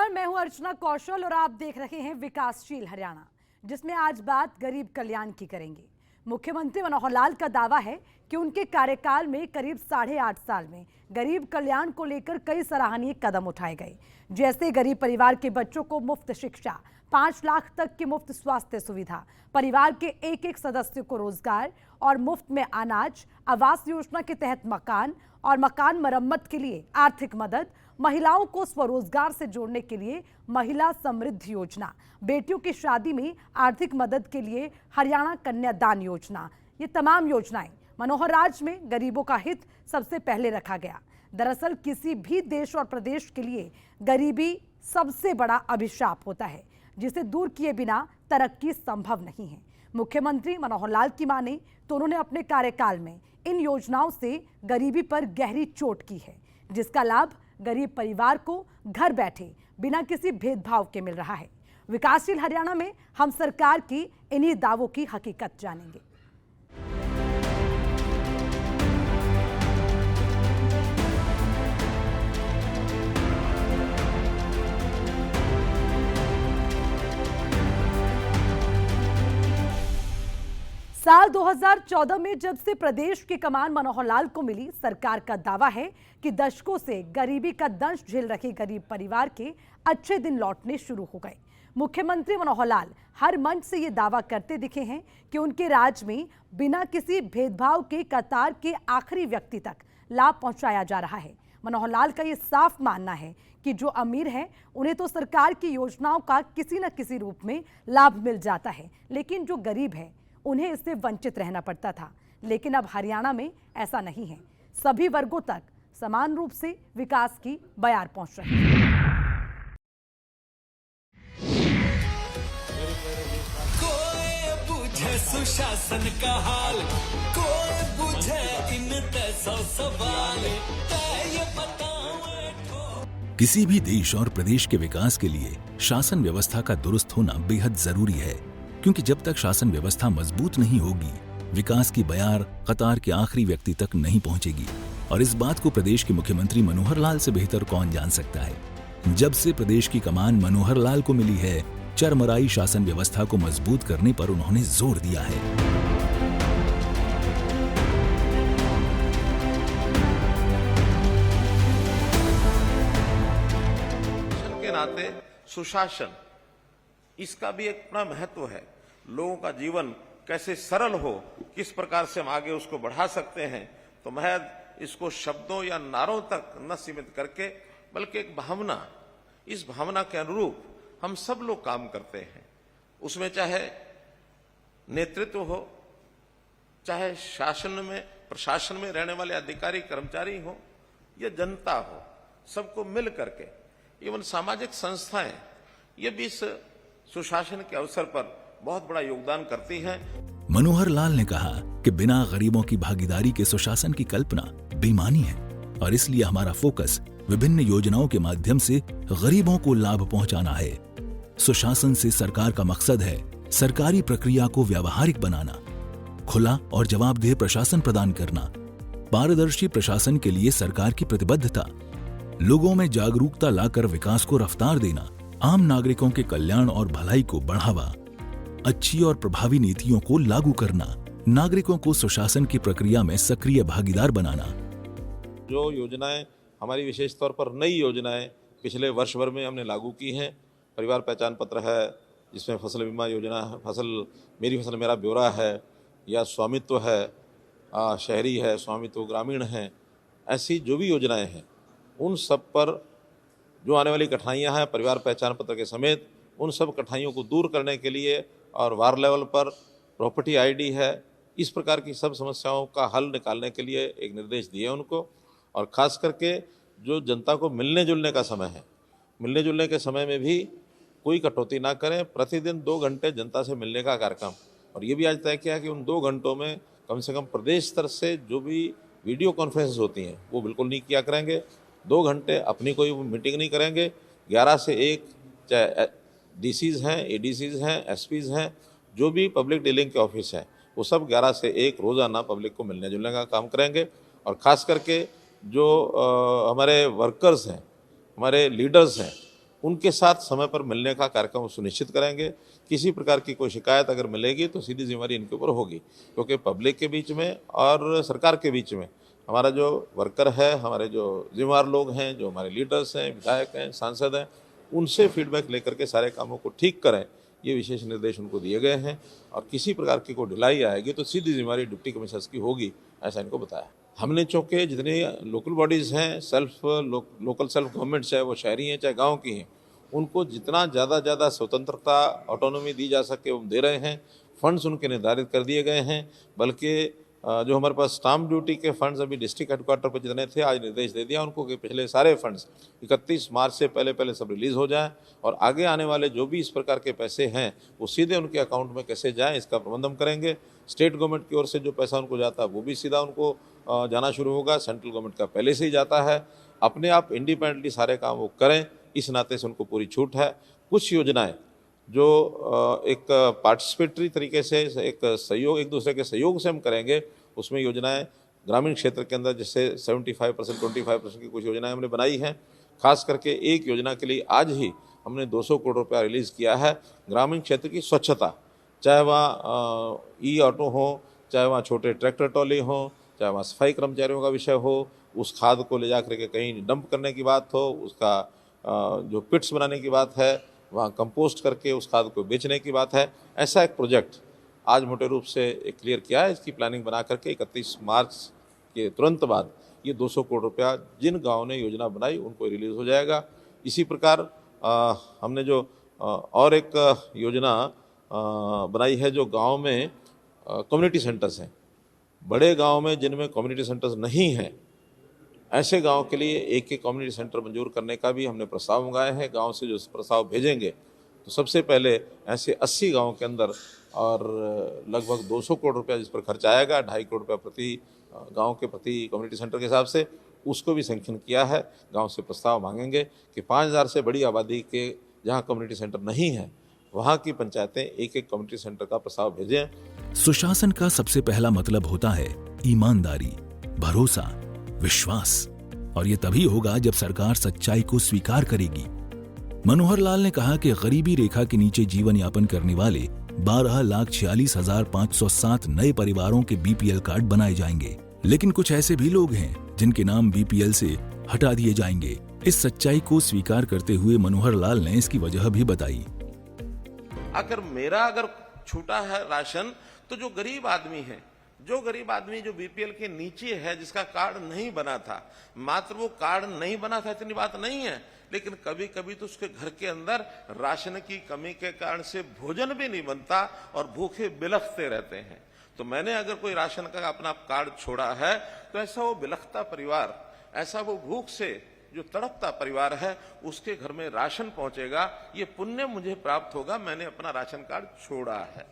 नमस्कार, मैं हूं अर्चना कौशल और आप देख रहे हैं विकासशील हरियाणा, जिसमें आज बात गरीब कल्याण की करेंगे। मुख्यमंत्री मनोहर लाल का दावा है कि उनके कार्यकाल में करीब 8.5 साल में गरीब कल्याण को लेकर कई सराहनीय कदम उठाए गए, जैसे गरीब परिवार के बच्चों को मुफ्त शिक्षा, 5 लाख तक की मुफ्त स्वास्थ्य सुविधा, परिवार के एक सदस्य को रोजगार और मुफ्त में अनाज, आवास योजना के तहत मकान और मकान मरम्मत के लिए आर्थिक मदद, महिलाओं को स्वरोजगार से जोड़ने के लिए महिला समृद्धि योजना, बेटियों की शादी में आर्थिक मदद के लिए हरियाणा कन्यादान योजना। ये तमाम योजनाएं मनोहर राज में गरीबों का हित सबसे पहले रखा गया। दरअसल किसी भी देश और प्रदेश के लिए गरीबी सबसे बड़ा अभिशाप होता है, जिसे दूर किए बिना तरक्की संभव नहीं है। मुख्यमंत्री मनोहर लाल की माने तो उन्होंने अपने कार्यकाल में इन योजनाओं से गरीबी पर गहरी चोट की है, जिसका लाभ गरीब परिवार को घर बैठे बिना किसी भेदभाव के मिल रहा है। विकासशील हरियाणा में हम सरकार की इन्हीं दावों की हकीकत जानेंगे। साल 2014 में जब से प्रदेश की कमान मनोहर लाल को मिली, सरकार का दावा है कि दशकों से गरीबी का दंश झेल रहे गरीब परिवार के अच्छे दिन लौटने शुरू हो गए। मुख्यमंत्री मनोहर लाल हर मंच से ये दावा करते दिखे हैं कि उनके राज में बिना किसी भेदभाव के कतार के आखिरी व्यक्ति तक लाभ पहुंचाया जा रहा है। मनोहर लाल का ये साफ मानना है कि जो अमीर हैं उन्हें तो सरकार की योजनाओं का किसी न किसी रूप में लाभ मिल जाता है, लेकिन जो गरीब है उन्हें इससे वंचित रहना पड़ता था। लेकिन अब हरियाणा में ऐसा नहीं है, सभी वर्गों तक समान रूप से विकास की बयार पहुंच रही है। कोई बुझे सुशासन का हाल, कोई बुझे इन सौ सवाल, ये बताओ। किसी भी देश और प्रदेश के विकास के लिए शासन व्यवस्था का दुरुस्त होना बेहद जरूरी है, क्योंकि जब तक शासन व्यवस्था मजबूत नहीं होगी, विकास की बयार कतार के आखिरी व्यक्ति तक नहीं पहुंचेगी। और इस बात को प्रदेश के मुख्यमंत्री मनोहर लाल से बेहतर कौन जान सकता है। जब से प्रदेश की कमान मनोहर लाल को मिली है, चरमराई शासन व्यवस्था को मजबूत करने पर उन्होंने जोर दिया है। के नाते सुशासन, इसका भी एक अपना महत्व है। लोगों का जीवन कैसे सरल हो, किस प्रकार से हम आगे उसको बढ़ा सकते हैं। तो महज इसको शब्दों या नारों तक न सीमित करके, बल्कि एक भावना, इस भावना के अनुरूप हम सब लोग काम करते हैं। उसमें चाहे नेतृत्व हो, चाहे शासन में प्रशासन में रहने वाले अधिकारी कर्मचारी हो या जनता हो, सबको मिल करके, इवन सामाजिक संस्थाएं, ये भी इस सुशासन के अवसर पर बहुत बड़ा योगदान करती हैं। मनोहर लाल ने कहा कि बिना गरीबों की भागीदारी के सुशासन की कल्पना बेईमानी है, और इसलिए हमारा फोकस विभिन्न योजनाओं के माध्यम से गरीबों को लाभ पहुंचाना है। सुशासन से सरकार का मकसद है सरकारी प्रक्रिया को व्यावहारिक बनाना, खुला और जवाबदेह प्रशासन प्रदान करना, पारदर्शी प्रशासन के लिए सरकार की प्रतिबद्धता, लोगों में जागरूकता लाकर विकास को रफ्तार देना, आम नागरिकों के कल्याण और भलाई को बढ़ावा, अच्छी और प्रभावी नीतियों को लागू करना, नागरिकों को सुशासन की प्रक्रिया में सक्रिय भागीदार बनाना। जो योजनाएं हमारी विशेष तौर पर नई योजनाएं पिछले वर्ष भर में हमने लागू की हैं, परिवार पहचान पत्र है, जिसमें फसल बीमा योजना है, मेरी फसल मेरा ब्यौरा है, या स्वामित्व है, शहरी है, स्वामित्व ग्रामीण है, ऐसी जो भी योजनाएं हैं, उन सब पर जो आने वाली कठिनाइयां हैं परिवार पहचान पत्र के समेत, उन सब कठिनाइयों को दूर करने के लिए, और वार्ड लेवल पर प्रॉपर्टी आईडी है, इस प्रकार की सब समस्याओं का हल निकालने के लिए एक निर्देश दिए उनको। और ख़ास करके जो जनता को मिलने जुलने का समय है, मिलने जुलने के समय में भी कोई कटौती ना करें, प्रतिदिन 2 घंटे जनता से मिलने का कार्यक्रम। और ये भी आज तय किया कि उन 2 घंटों में कम से कम प्रदेश स्तर से जो भी वीडियो कॉन्फ्रेंस होती हैं वो बिल्कुल नहीं किया करेंगे। 2 घंटे अपनी कोई मीटिंग नहीं करेंगे। 11 से 1 चाहे डीसीज हैं, एडीसीज हैं, एसपीज हैं, जो भी पब्लिक डीलिंग के ऑफिस हैं, वो सब 11 से 1 रोज़ाना पब्लिक को मिलने जुलने का काम करेंगे। और ख़ास करके जो हमारे वर्कर्स हैं, हमारे लीडर्स हैं, उनके साथ समय पर मिलने का कार्यक्रम सुनिश्चित करेंगे। किसी प्रकार की कोई शिकायत अगर मिलेगी तो सीधी जिम्मेवारी इनके ऊपर होगी, क्योंकि पब्लिक के बीच में और सरकार के बीच में हमारा जो वर्कर है, हमारे जो जिम्मेवार लोग हैं, जो हमारे लीडर्स हैं, विधायक हैं, सांसद हैं, उनसे फीडबैक लेकर के सारे कामों को ठीक करें, ये विशेष निर्देश उनको दिए गए हैं। और किसी प्रकार की कोई ढिलाई आएगी तो सीधी जिम्मेवारी डिप्टी कमिश्नर्स की होगी, ऐसा इनको बताया। हमने चूँकि जितने लोकल बॉडीज़ हैं, लोकल सेल्फ गवर्नमेंट, चाहे वो शहरी हैं चाहे गांव की हैं, उनको जितना ज़्यादा स्वतंत्रता, ऑटोनॉमी दी जा सके वो दे रहे हैं। फंड्स उनके निर्धारित कर दिए गए हैं, बल्कि जो हमारे पास स्टाम्प ड्यूटी के फंड्स अभी डिस्ट्रिक्ट हेडक्वार्टर पर जितने थे, आज निर्देश दे दिया उनको कि पिछले सारे फंड्स 31 मार्च से पहले सब रिलीज़ हो जाएं, और आगे आने वाले जो भी इस प्रकार के पैसे हैं वो सीधे उनके अकाउंट में कैसे जाएं, इसका प्रबंध हम करेंगे। स्टेट गवर्नमेंट की ओर से जो पैसा उनको जाता है वो भी सीधा उनको जाना शुरू होगा। सेंट्रल गवर्नमेंट का पहले से ही जाता है। अपने आप इंडिपेंडेंटली सारे काम वो करें, इस नाते से उनको पूरी छूट है। कुछ योजनाएं जो एक पार्टिसिपेटरी तरीके से, एक सहयोग, एक दूसरे के सहयोग से हम करेंगे, उसमें योजनाएं ग्रामीण क्षेत्र के अंदर जैसे 75%, 25% की कुछ योजनाएं हमने बनाई हैं। खास करके एक योजना के लिए आज ही हमने 200 करोड़ रुपया रिलीज़ किया है, ग्रामीण क्षेत्र की स्वच्छता, चाहे वहाँ ई ऑटो हो, चाहे वहाँ छोटे ट्रैक्टर ट्रॉली हो, चाहे वहाँ सफाई कर्मचारियों का विषय हो, उस खाद को ले जा करके कहीं डंप करने की बात हो, उसका जो पिट्स बनाने की बात है, वहाँ कंपोस्ट करके उस खाद को बेचने की बात है। ऐसा एक प्रोजेक्ट आज मोटे रूप से क्लियर किया है। इसकी प्लानिंग बना करके 31 मार्च के तुरंत बाद ये 200 करोड़ रुपया जिन गाँव ने योजना बनाई उनको रिलीज़ हो जाएगा। इसी प्रकार हमने जो और एक योजना बनाई है, जो गांव में कम्युनिटी सेंटर्स हैं, बड़े गांव में जिनमें कम्युनिटी सेंटर्स नहीं हैं, ऐसे गांव के लिए एक कम्युनिटी सेंटर मंजूर करने का भी हमने प्रस्ताव मंगाए हैं। गांव से जो प्रस्ताव भेजेंगे तो सबसे पहले ऐसे 80 गाँव के अंदर, और लगभग 200 करोड़ रुपया जिस पर खर्च आएगा, 2.5 करोड़ रुपया प्रति गांव के प्रति कम्युनिटी सेंटर के हिसाब से, उसको भी सैंक्शन किया है। गांव से प्रस्ताव मांगेंगे कि 5000 से बड़ी आबादी के जहां कम्युनिटी सेंटर नहीं है, वहां की पंचायतें एक कम्युनिटी सेंटर का प्रस्ताव भेजें। सुशासन का सबसे पहला मतलब होता है ईमानदारी, भरोसा, विश्वास, और ये तभी होगा जब सरकार सच्चाई को स्वीकार करेगी। मनोहर लाल ने कहा कि गरीबी रेखा के नीचे जीवन यापन करने वाले 12,46,507 नए परिवारों के बीपीएल कार्ड बनाए जाएंगे, लेकिन कुछ ऐसे भी लोग हैं जिनके नाम बीपीएल से हटा दिए जाएंगे। इस सच्चाई को स्वीकार करते हुए मनोहर लाल ने इसकी वजह भी बताई। अगर छूटा है राशन, तो जो गरीब आदमी है, जो बीपीएल के नीचे है, जिसका कार्ड नहीं बना था, मात्र वो कार्ड नहीं बना था इतनी बात नहीं है, लेकिन कभी कभी तो उसके घर के अंदर राशन की कमी के कारण से भोजन भी नहीं बनता और भूखे बिलखते रहते हैं। तो मैंने अगर कोई राशन का अपना कार्ड छोड़ा है, तो ऐसा वो बिलखता परिवार, ऐसा वो भूख से जो तड़पता परिवार है, उसके घर में राशन पहुंचेगा, ये पुण्य मुझे प्राप्त होगा, मैंने अपना राशन कार्ड छोड़ा है।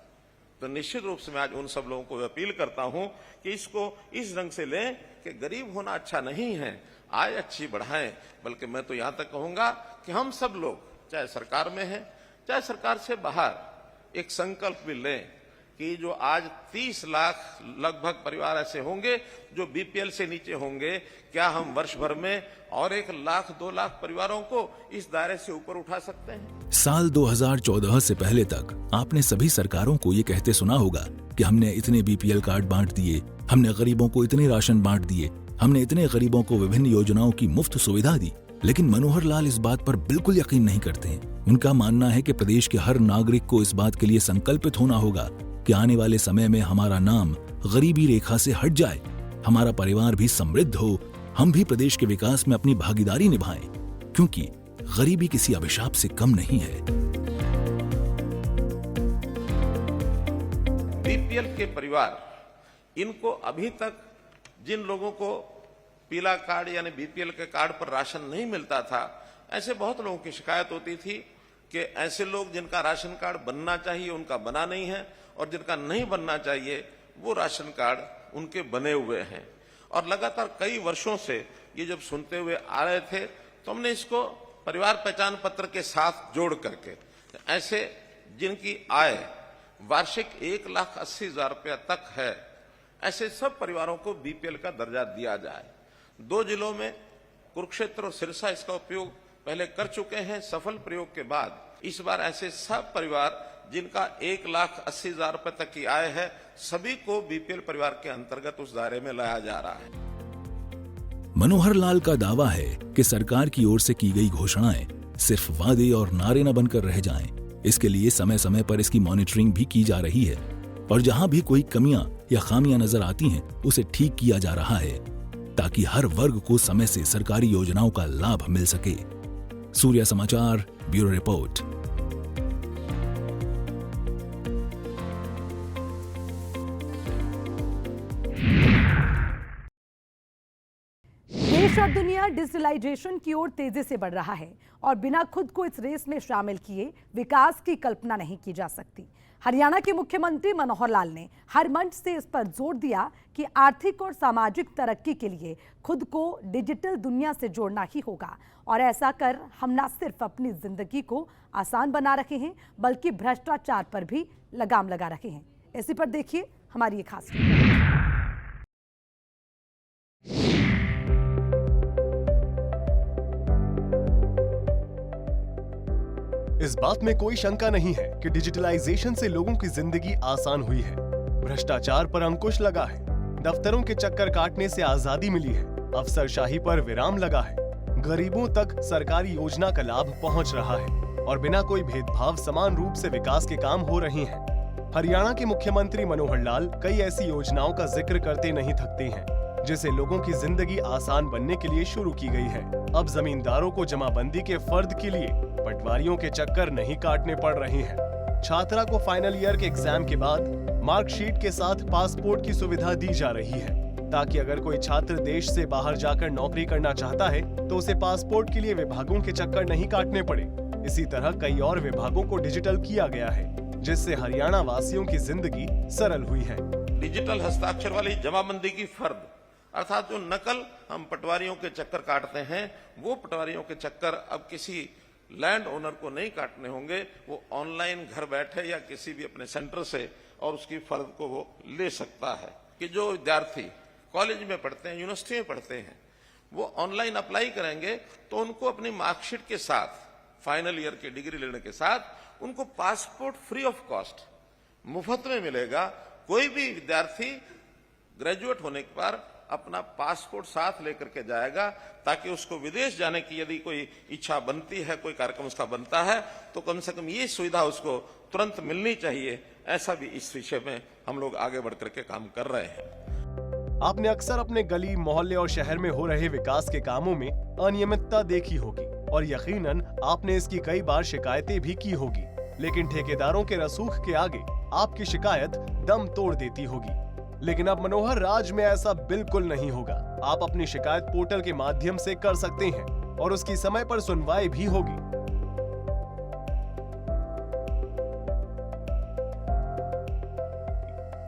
तो निश्चित रूप से मैं आज उन सब लोगों को अपील करता हूं कि इसको इस ढंग से लें कि गरीब होना अच्छा नहीं है, आय अच्छी बढ़ाएं। बल्कि मैं तो यहां तक कहूंगा कि हम सब लोग, चाहे सरकार में हैं, चाहे सरकार से बाहर, एक संकल्प भी लें कि जो आज 30 लाख लगभग परिवार ऐसे होंगे जो बीपीएल से नीचे होंगे, क्या हम वर्ष भर में और 1 लाख 2 लाख परिवारों को इस दायरे से ऊपर उठा सकते हैं? साल 2014 से पहले तक आपने सभी सरकारों को ये कहते सुना होगा कि हमने इतने बीपीएल कार्ड बांट दिए, हमने गरीबों को इतने राशन बांट दिए, हमने इतने गरीबों को विभिन्न योजनाओं की मुफ्त सुविधा दी। लेकिन मनोहर लाल इस बात पर बिल्कुल यकीन नहीं करते हैं। उनका मानना है कि प्रदेश के हर नागरिक को इस बात के लिए संकल्पित होना होगा कि आने वाले समय में हमारा नाम गरीबी रेखा से हट जाए, हमारा परिवार भी समृद्ध हो, हम भी प्रदेश के विकास में अपनी भागीदारी निभाएं, क्योंकि गरीबी किसी अभिशाप से कम नहीं है। बीपीएल के परिवार, इनको अभी तक जिन लोगों को पीला कार्ड यानी बीपीएल के कार्ड पर राशन नहीं मिलता था, ऐसे बहुत लोगों की शिकायत होती थी कि ऐसे लोग जिनका राशन कार्ड बनना चाहिए उनका बना नहीं है, और जिनका नहीं बनना चाहिए वो राशन कार्ड उनके बने हुए हैं। और लगातार कई वर्षों से ये जब सुनते हुए आ रहे थे, तो हमने इसको परिवार पहचान पत्र के साथ जोड़ करके ऐसे जिनकी आय वार्षिक 1,80,000 रुपया तक है, ऐसे सब परिवारों को बीपीएल का दर्जा दिया जाए। 2 जिलों में, कुरुक्षेत्र और सिरसा, इसका उपयोग पहले कर चुके हैं। सफल प्रयोग के बाद इस बार ऐसे सब परिवार जिनका 1,80,000 रुपए तक की आय है, सभी को बीपीएल परिवार के अंतर्गत उस दायरे में लाया जा रहा है। मनोहर लाल का दावा है कि सरकार की ओर से की गई घोषणाएं सिर्फ वादे और नारे न बनकर रह जाएं। इसके लिए समय समय पर इसकी मॉनिटरिंग भी की जा रही है और जहां भी कोई कमियां या खामियां नजर आती हैं, उसे ठीक किया जा रहा है ताकि हर वर्ग को समय से सरकारी योजनाओं का लाभ मिल सके। सूर्य समाचार ब्यूरो रिपोर्ट। देश और दुनिया डिजिटलाइजेशन की ओर तेजी से बढ़ रहा है और बिना खुद को इस रेस में शामिल किए विकास की कल्पना नहीं की जा सकती। हरियाणा के मुख्यमंत्री मनोहर लाल ने हर मंच से इस पर जोर दिया कि आर्थिक और सामाजिक तरक्की के लिए खुद को डिजिटल दुनिया से जोड़ना ही होगा और ऐसा कर हम न सिर्फ अपनी जिंदगी को आसान बना रहे हैं बल्कि भ्रष्टाचार पर भी लगाम लगा रहे हैं। इसी पर देखिए हमारी ये खास रिपोर्ट। इस बात में कोई शंका नहीं है कि डिजिटलाइजेशन से लोगों की जिंदगी आसान हुई है। भ्रष्टाचार पर अंकुश लगा है, दफ्तरों के चक्कर काटने से आजादी मिली है, अफसरशाही पर विराम लगा है, गरीबों तक सरकारी योजना का लाभ पहुंच रहा है और बिना कोई भेदभाव समान रूप से विकास के काम हो रहे हैं। हरियाणा के मुख्यमंत्री मनोहर लाल कई ऐसी योजनाओं का जिक्र करते नहीं थकते हैं जिसे लोगों की जिंदगी आसान बनने के लिए शुरू की गई है। अब जमींदारों को जमाबंदी के फर्द के लिए पटवारियों के चक्कर नहीं काटने पड़ रहे हैं। छात्रा को फाइनल ईयर के एग्जाम के बाद मार्कशीट के साथ पासपोर्ट की सुविधा दी जा रही है ताकि अगर कोई छात्र देश से बाहर जाकर नौकरी करना चाहता है तो उसे पासपोर्ट के लिए विभागों के चक्कर नहीं काटने पड़े। इसी तरह कई और विभागों को डिजिटल किया गया है जिससे हरियाणा वासियों की जिंदगी सरल हुई है। डिजिटल हस्ताक्षर वाली जमाबंदी की फर्द अर्थात जो नकल हम पटवारियों के चक्कर काटते हैं, वो पटवारियों के चक्कर अब किसी लैंड ओनर को नहीं काटने होंगे। वो ऑनलाइन घर बैठे या किसी भी अपने सेंटर से और उसकी फर्द को वो ले सकता है। कि जो विद्यार्थी कॉलेज में पढ़ते हैं, यूनिवर्सिटी में पढ़ते हैं, वो ऑनलाइन अप्लाई करेंगे तो उनको अपनी मार्कशीट के साथ, फाइनल ईयर की डिग्री लेने के साथ उनको पासपोर्ट फ्री ऑफ कॉस्ट मुफ्त में मिलेगा। कोई भी विद्यार्थी ग्रेजुएट होने के बाद अपना पासपोर्ट साथ लेकर के जाएगा ताकि उसको विदेश जाने की यदि कोई इच्छा बनती है, कोई कार्यक्रम उसका बनता है तो कम से कम ये सुविधा उसको तुरंत मिलनी चाहिए। ऐसा भी इस विषय में हम लोग आगे बढ़ करके काम कर रहे हैं। आपने अक्सर अपने गली, मोहल्ले और शहर में हो रहे विकास के कामों में अनियमितता देखी होगी और यकीनन आपने इसकी कई बार शिकायतें भी की होगी, लेकिन ठेकेदारों के रसूख के आगे आपकी शिकायत दम तोड़ देती होगी। लेकिन अब मनोहर राज में ऐसा बिल्कुल नहीं होगा। आप अपनी शिकायत पोर्टल के माध्यम से कर सकते हैं और उसकी समय पर सुनवाई भी होगी।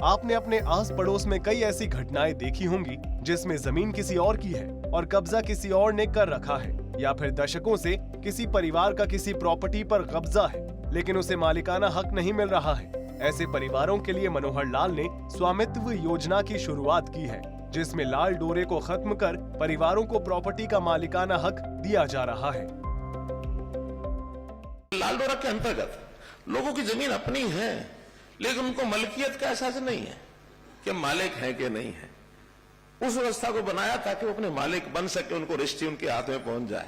आपने अपने आस पड़ोस में कई ऐसी घटनाएं देखी होंगी जिसमें जमीन किसी और की है और कब्जा किसी और ने कर रखा है, या फिर दशकों से किसी परिवार का किसी प्रॉपर्टी पर कब्जा है लेकिन उसे मालिकाना हक नहीं मिल रहा है। ऐसे परिवारों के लिए मनोहर लाल ने स्वामित्व योजना की शुरुआत की है जिसमें लाल डोरे को खत्म कर परिवारों को प्रॉपर्टी का मालिकाना हक दिया जा रहा है। लाल डोरा के अंतर्गत लोगों की जमीन अपनी है लेकिन उनको मलकियत का एहसास नहीं है कि मालिक है कि नहीं है। उस व्यवस्था को बनाया ताकि वो अपने मालिक बन सके, उनको रजिस्ट्री उनके हाथ में पहुंच जाए।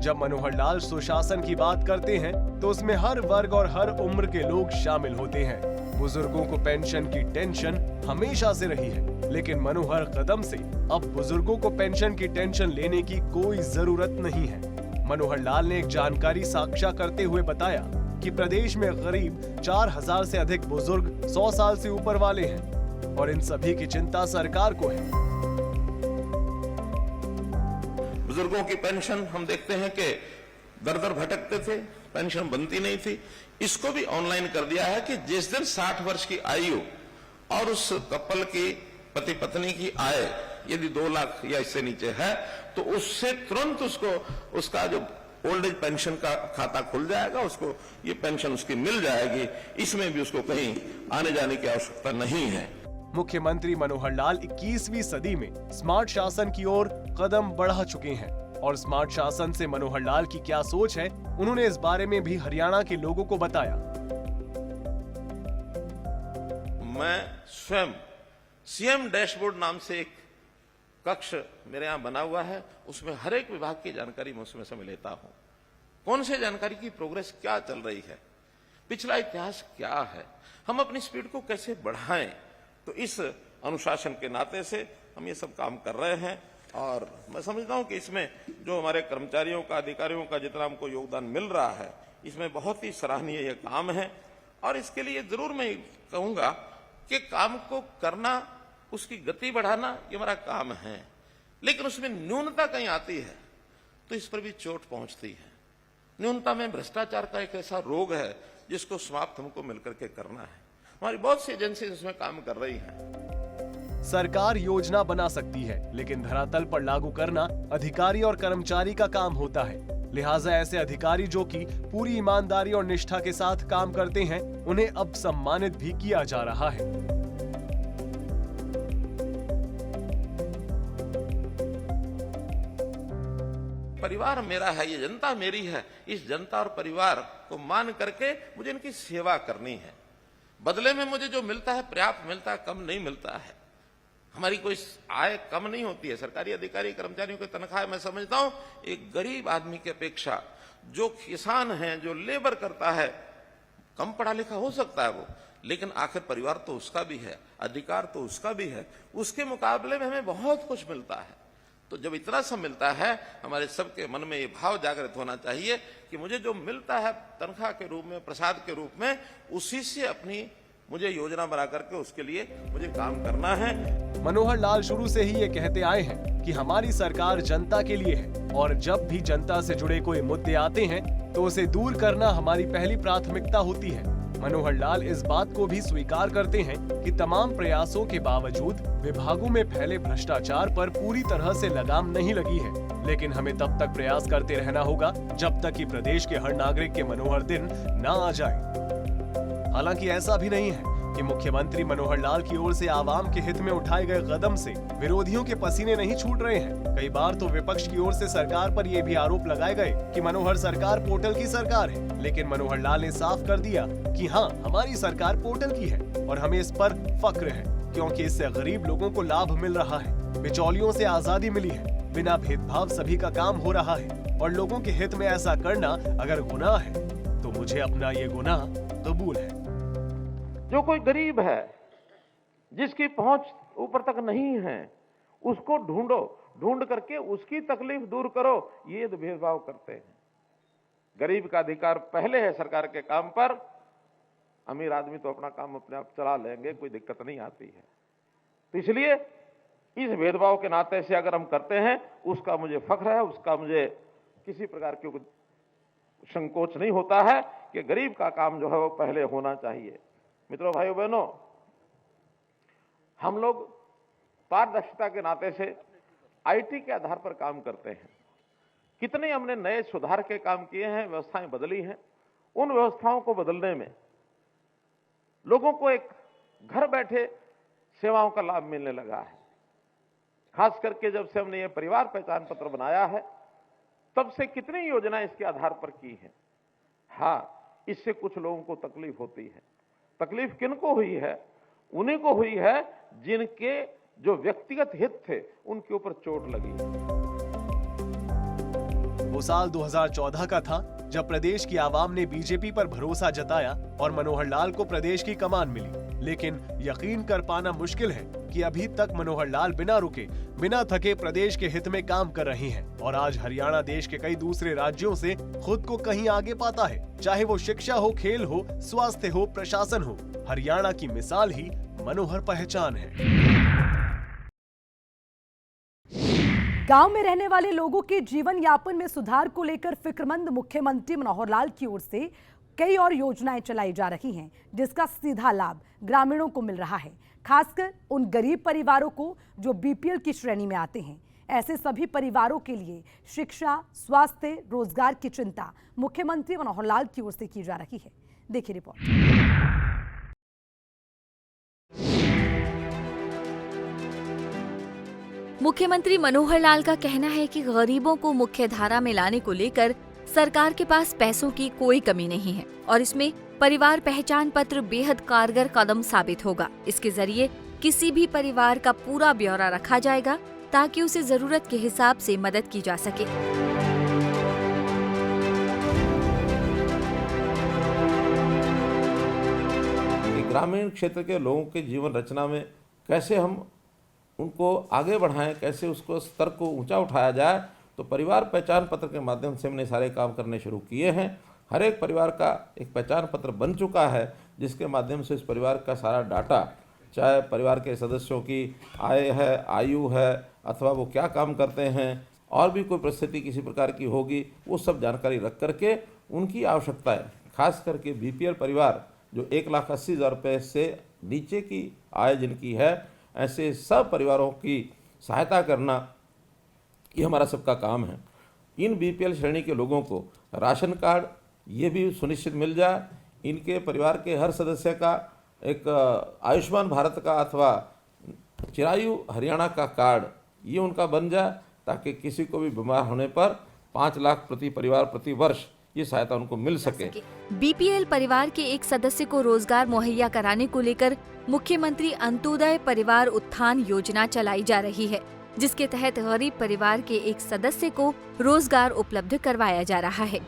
जब मनोहर लाल सुशासन की बात करते हैं तो उसमें हर वर्ग और हर उम्र के लोग शामिल होते हैं। बुजुर्गों को पेंशन की टेंशन हमेशा से रही है, लेकिन मनोहर कदम से अब बुजुर्गों को पेंशन की टेंशन लेने की कोई जरूरत नहीं है। मनोहर लाल ने एक जानकारी साझा करते हुए बताया कि प्रदेश में करीब 4000 से अधिक बुजुर्ग 100 साल से ऊपर वाले हैं और इन सभी की चिंता सरकार को है। बुजुर्गों की पेंशन हम देखते हैं कि दर दर भटकते थे, पेंशन बनती नहीं थी। इसको भी ऑनलाइन कर दिया है कि जिस दिन 60 वर्ष की आयु और उस कपल की पति पत्नी की आय यदि 2 लाख या इससे नीचे है तो उससे तुरंत उसको उसका जो ओल्ड एज पेंशन का खाता खुल जाएगा, उसको ये पेंशन उसकी मिल जाएगी। इसमें भी उसको कहीं आने जाने की आवश्यकता नहीं है। मुख्यमंत्री मनोहर लाल 21वीं सदी में स्मार्ट शासन की ओर कदम बढ़ा चुके हैं और स्मार्ट शासन से मनोहर लाल की क्या सोच है, उन्होंने इस बारे में भी हरियाणा के लोगों को बताया। मैं स्वयं सीएम डैशबोर्ड नाम से एक कक्ष मेरे यहाँ बना हुआ है, उसमें हर एक विभाग की जानकारी मैं उसमें से लेता हूं। कौन से जानकारी की प्रोग्रेस क्या चल रही है, पिछला इतिहास क्या है, हम अपनी स्पीड को कैसे बढ़ाएं। तो इस अनुशासन के नाते से हम ये सब काम कर रहे हैं और मैं समझता हूं कि इसमें जो हमारे कर्मचारियों का, अधिकारियों का जितना हमको योगदान मिल रहा है, इसमें बहुत ही सराहनीय यह काम है। और इसके लिए जरूर मैं कहूंगा कि काम को करना, उसकी गति बढ़ाना, ये हमारा काम है, लेकिन उसमें न्यूनता कहीं आती है तो इस पर भी चोट पहुंचती है। न्यूनता में भ्रष्टाचार का एक ऐसा रोग है जिसको समाप्त हमको मिलकर के करना है। हमारी बहुत सी एजेंसी इसमें काम कर रही हैं। सरकार योजना बना सकती है, लेकिन धरातल पर लागू करना अधिकारी और कर्मचारी का काम होता है। लिहाजा ऐसे अधिकारी जो कि पूरी ईमानदारी और निष्ठा के साथ काम करते हैं, उन्हें अब सम्मानित भी किया जा रहा है। परिवार मेरा है, ये जनता मेरी है। इस जनता और परिवार को मान करके मुझे इनकी सेवा करनी है। बदले में मुझे जो मिलता है पर्याप्त मिलता है, कम नहीं मिलता है। हमारी कोई आय कम नहीं होती है। सरकारी अधिकारी कर्मचारियों की तनख्वाह मैं समझता हूं एक गरीब आदमी की अपेक्षा, जो किसान है, जो लेबर करता है, कम पढ़ा लिखा हो सकता है वो, लेकिन आखिर परिवार तो उसका भी है, अधिकार तो उसका भी है। उसके मुकाबले में हमें बहुत कुछ मिलता है। तो जब इतना सब मिलता है, हमारे सबके मन में ये भाव जागृत होना चाहिए कि मुझे जो मिलता है तनख्वाह के रूप में, प्रसाद के रूप में, उसी से अपनी मुझे योजना बना करके उसके लिए मुझे काम करना है। मनोहर लाल शुरू से ही ये कहते आए हैं कि हमारी सरकार जनता के लिए है और जब भी जनता से जुड़े कोई मुद्दे आते हैं तो उसे दूर करना हमारी पहली प्राथमिकता होती है। मनोहर लाल इस बात को भी स्वीकार करते हैं कि तमाम प्रयासों के बावजूद विभागों में फैले भ्रष्टाचार पर पूरी तरह से लगाम नहीं लगी है, लेकिन हमें तब तक प्रयास करते रहना होगा जब तक कि प्रदेश के हर नागरिक के मनोहर दिन न आ जाए। हालांकि ऐसा भी नहीं है कि मुख्यमंत्री मनोहर लाल की ओर से आवाम के हित में उठाए गए कदम से विरोधियों के पसीने नहीं छूट रहे हैं। कई बार तो विपक्ष की ओर से सरकार पर यह भी आरोप लगाए गए कि मनोहर सरकार पोर्टल की सरकार है, लेकिन मनोहर लाल ने साफ कर दिया कि हाँ, हमारी सरकार पोर्टल की है और हमें इस पर फक्र है, क्योंकि इससे गरीब लोगों को लाभ मिल रहा है, बिचौलियों से आजादी मिली है, बिना भेदभाव सभी का काम हो रहा है और लोगों के हित में ऐसा करना अगर गुनाह है तो मुझे अपना ये गुनाह कबूल है। जो कोई गरीब है, जिसकी पहुंच ऊपर तक नहीं है, उसको ढूंढो, ढूंढ करके उसकी तकलीफ दूर करो। ये तो भेदभाव करते हैं। गरीब का अधिकार पहले है सरकार के काम पर। अमीर आदमी तो अपना काम अपने आप चला लेंगे, कोई दिक्कत नहीं आती है। तो इसलिए इस भेदभाव के नाते से अगर हम करते हैं, उसका मुझे फख्र है, उसका मुझे किसी प्रकार की संकोच नहीं होता है कि गरीब का काम जो है वो पहले होना चाहिए। मित्रों, भाइयों बहनों, हम लोग पारदर्शिता के नाते से आईटी के आधार पर काम करते हैं। कितने हमने नए सुधार के काम किए हैं, व्यवस्थाएं बदली हैं। उन व्यवस्थाओं को बदलने में लोगों को एक घर बैठे सेवाओं का लाभ मिलने लगा है। खास करके जब से हमने ये परिवार पहचान पत्र बनाया है, तब से कितनी योजनाएं इसके आधार पर की हैं। हाँ, इससे कुछ लोगों को तकलीफ होती है। तकलीफ किनको हुई है? उन्हीं को हुई है जिनके जो व्यक्तिगत हित थे उनके ऊपर चोट लगी। वो साल 2014 का था जब प्रदेश की आवाम ने बीजेपी पर भरोसा जताया और मनोहर लाल को प्रदेश की कमान मिली। लेकिन यकीन कर पाना मुश्किल है कि अभी तक मनोहर लाल बिना रुके, बिना थके प्रदेश के हित में काम कर रही हैं और आज हरियाणा देश के कई दूसरे राज्यों से खुद को कहीं आगे पाता है। चाहे वो शिक्षा हो, खेल हो, स्वास्थ्य हो, प्रशासन हो, हरियाणा की मिसाल ही मनोहर पहचान है। गांव में रहने वाले लोगों के जीवन यापन में सुधार को लेकर फिक्रमंद मुख्यमंत्री मनोहर लाल की ओर से कई और योजनाएं चलाई जा रही हैं, जिसका सीधा लाभ ग्रामीणों को मिल रहा है, खासकर उन गरीब परिवारों को जो बीपीएल की श्रेणी में आते हैं। ऐसे सभी परिवारों के लिए शिक्षा, स्वास्थ्य, रोजगार की चिंता मुख्यमंत्री मनोहर लाल की ओर से की जा रही है। देखिए रिपोर्ट। मुख्यमंत्री मनोहर लाल का कहना है कि गरीबों को मुख्य धारा में लाने को लेकर सरकार के पास पैसों की कोई कमी नहीं है और इसमें परिवार पहचान पत्र बेहद कारगर कदम साबित होगा। इसके जरिए किसी भी परिवार का पूरा ब्यौरा रखा जाएगा ताकि उसे जरूरत के हिसाब से मदद की जा सके। ग्रामीण क्षेत्र के लोगों के जीवन रचना में कैसे हम उनको आगे बढ़ाएं, कैसे उसको स्तर को ऊंचा उठाया जाए, तो परिवार पहचान पत्र के माध्यम से हमने सारे काम करने शुरू किए हैं। हर एक परिवार का एक पहचान पत्र बन चुका है, जिसके माध्यम से इस परिवार का सारा डाटा, चाहे परिवार के सदस्यों की आय है, आयु है, अथवा वो क्या काम करते हैं, और भी कोई परिस्थिति किसी प्रकार की होगी, वो सब जानकारी रख करके उनकी आवश्यकताएं, खास करके बीपीएल परिवार जो 1,80,000 रुपये से नीचे की आय जिनकी है, ऐसे सब परिवारों की सहायता करना ये हमारा सबका काम है। इन बीपीएल श्रेणी के लोगों को राशन कार्ड ये भी सुनिश्चित मिल जाए, इनके परिवार के हर सदस्य का एक आयुष्मान भारत का अथवा चिरायु हरियाणा का कार्ड ये उनका बन जाए, ताकि किसी को भी बीमार होने पर 5 लाख प्रति परिवार प्रति वर्ष ये सहायता उनको मिल सके। बीपीएल परिवार के एक सदस्य को रोजगार मुहैया कराने को लेकर मुख्यमंत्री अंत्योदय परिवार उत्थान योजना चलाई जा रही है, जिसके तहत गरीब परिवार के एक सदस्य को रोजगार उपलब्ध करवाया जा रहा है।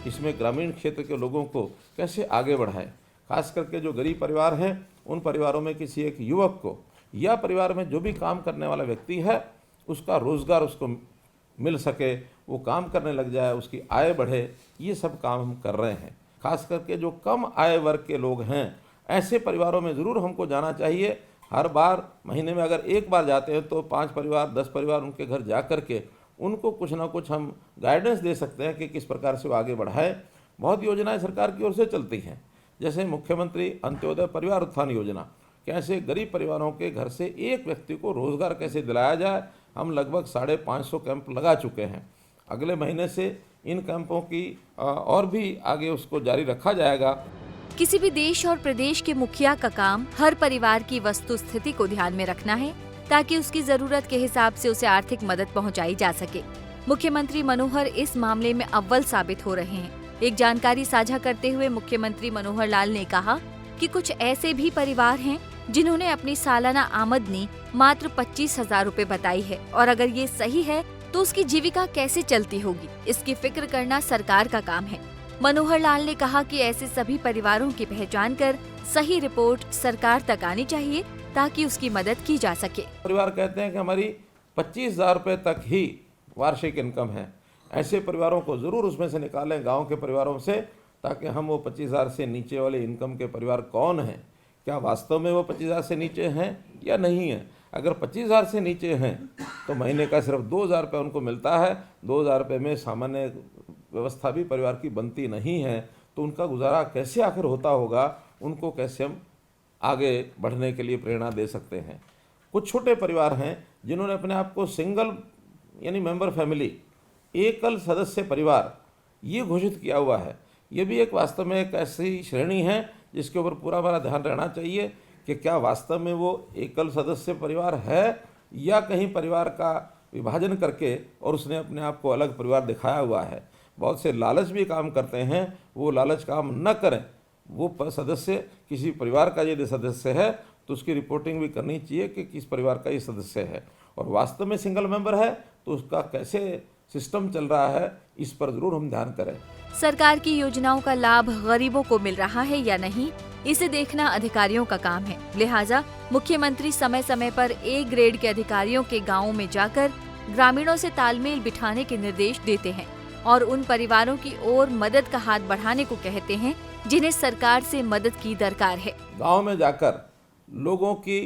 इसमें ग्रामीण क्षेत्र के लोगों को कैसे आगे बढ़ाएं, खास करके जो गरीब परिवार हैं उन परिवारों में किसी एक युवक को या परिवार में जो भी काम करने वाला व्यक्ति है उसका रोजगार उसको मिल सके, वो काम करने लग जाए, उसकी आय बढ़े, ये सब काम हम कर रहे हैं। खास करके जो कम आय वर्ग के लोग हैं ऐसे परिवारों में ज़रूर हमको जाना चाहिए। हर बार महीने में अगर एक बार जाते हैं तो 5 परिवार 10 परिवार उनके घर जा कर के उनको कुछ ना कुछ हम गाइडेंस दे सकते हैं कि किस प्रकार से वो आगे बढ़ाए। बहुत योजनाएं सरकार की ओर से चलती हैं, जैसे मुख्यमंत्री अंत्योदय परिवार उत्थान योजना, कैसे गरीब परिवारों के घर से एक व्यक्ति को रोजगार कैसे दिलाया जाए। हम लगभग 550 कैंप लगा चुके हैं। अगले महीने से इन कैंपों की और भी आगे उसको जारी रखा जाएगा। किसी भी देश और प्रदेश के मुखिया का काम हर परिवार की वस्तु स्थिति को ध्यान में रखना है, ताकि उसकी जरूरत के हिसाब से उसे आर्थिक मदद पहुंचाई जा सके। मुख्यमंत्री मनोहर इस मामले में अव्वल साबित हो रहे हैं। एक जानकारी साझा करते हुए मुख्यमंत्री मनोहर लाल ने कहा कि कुछ ऐसे भी परिवार हैं जिन्होंने अपनी सालाना आमदनी मात्र 25,000 रुपए बताई है, और अगर ये सही है तो उसकी जीविका कैसे चलती होगी, इसकी फिक्र करना सरकार का काम है। मनोहर लाल ने कहा कि ऐसे सभी परिवारों की पहचान कर सही रिपोर्ट सरकार तक आनी चाहिए, ताकि उसकी मदद की जा सके। परिवार कहते हैं कि हमारी 25,000 रुपये तक ही वार्षिक इनकम है, ऐसे परिवारों को ज़रूर उसमें से निकालें गांव के परिवारों से, ताकि हम वो 25,000 से नीचे वाले इनकम के परिवार कौन हैं, क्या वास्तव में वो 25,000 से नीचे हैं या नहीं है। अगर 25,000 से नीचे हैं तो महीने का सिर्फ 2,000 रुपये उनको मिलता है। 2,000 रुपये में सामान्य व्यवस्था भी परिवार की बनती नहीं है, तो उनका गुजारा कैसे आखिर होता होगा, उनको कैसे हम आगे बढ़ने के लिए प्रेरणा दे सकते हैं। कुछ छोटे परिवार हैं जिन्होंने अपने आप को सिंगल यानी मेंबर फैमिली, एकल सदस्य परिवार ये घोषित किया हुआ है। ये भी एक वास्तव में एक ऐसी श्रेणी है जिसके ऊपर पूरा हमारा ध्यान रहना चाहिए कि क्या वास्तव में वो एकल सदस्य परिवार है या कहीं परिवार का विभाजन करके और उसने अपने आप को अलग परिवार दिखाया हुआ है। बहुत से लालच भी काम करते हैं, वो लालच काम न करें। वो सदस्य किसी परिवार का यदि सदस्य है तो उसकी रिपोर्टिंग भी करनी चाहिए कि किस परिवार का ये सदस्य है, और वास्तव में सिंगल मेंबर है तो उसका कैसे सिस्टम चल रहा है, इस पर जरूर हम ध्यान करें। सरकार की योजनाओं का लाभ गरीबों को मिल रहा है या नहीं, इसे देखना अधिकारियों का काम है। लिहाजा मुख्यमंत्री समय समय पर ए ग्रेड के अधिकारियों के गांवों में जाकर ग्रामीणों से तालमेल बिठाने के निर्देश देते हैं और उन परिवारों की ओर मदद का हाथ बढ़ाने को कहते हैं जिन्हें सरकार से मदद की दरकार है। गाँव में जाकर लोगों की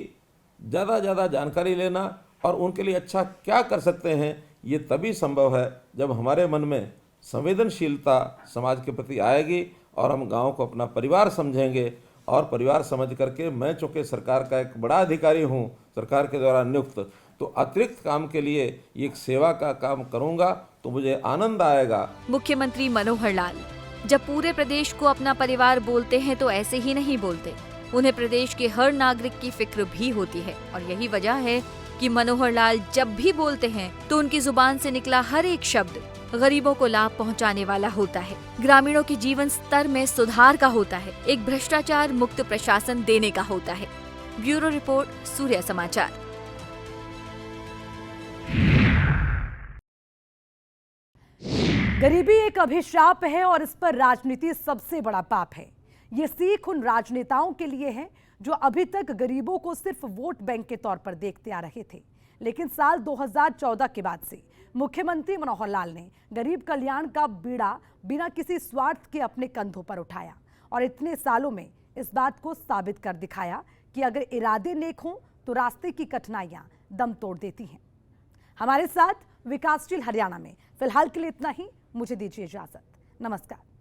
ज़्यादा जानकारी लेना और उनके लिए अच्छा क्या कर सकते हैं, ये तभी संभव है जब हमारे मन में संवेदनशीलता समाज के प्रति आएगी और हम गांव को अपना परिवार समझेंगे। और परिवार समझ करके मैं चूँकि सरकार का एक बड़ा अधिकारी हूँ, सरकार के द्वारा नियुक्त, तो अतिरिक्त काम के लिए एक सेवा का काम करूँगा तो मुझे आनंद आएगा। मुख्यमंत्री मनोहर लाल जब पूरे प्रदेश को अपना परिवार बोलते हैं तो ऐसे ही नहीं बोलते। उन्हें प्रदेश के हर नागरिक की फिक्र भी होती है और यही वजह है कि मनोहर लाल जब भी बोलते हैं तो उनकी जुबान से निकला हर एक शब्द गरीबों को लाभ पहुंचाने वाला होता है, ग्रामीणों के जीवन स्तर में सुधार का होता है, एक भ्रष्टाचार मुक्त प्रशासन देने का होता है। ब्यूरो रिपोर्ट, सूर्य समाचार। गरीबी एक अभिशाप है और इस पर राजनीति सबसे बड़ा पाप है। ये सीख उन राजनेताओं के लिए है जो अभी तक गरीबों को सिर्फ वोट बैंक के तौर पर देखते आ रहे थे, लेकिन साल 2014 के बाद से मुख्यमंत्री मनोहर लाल ने गरीब कल्याण का बीड़ा बिना किसी स्वार्थ के अपने कंधों पर उठाया और इतने सालों में इस बात को साबित कर दिखाया कि अगर इरादे नेक हों तो रास्ते की कठिनाइयां दम तोड़ देती हैं। हमारे साथ विकासशील हरियाणा में फिलहाल के लिए इतना ही। मुझे दीजिए इजाजत। नमस्कार।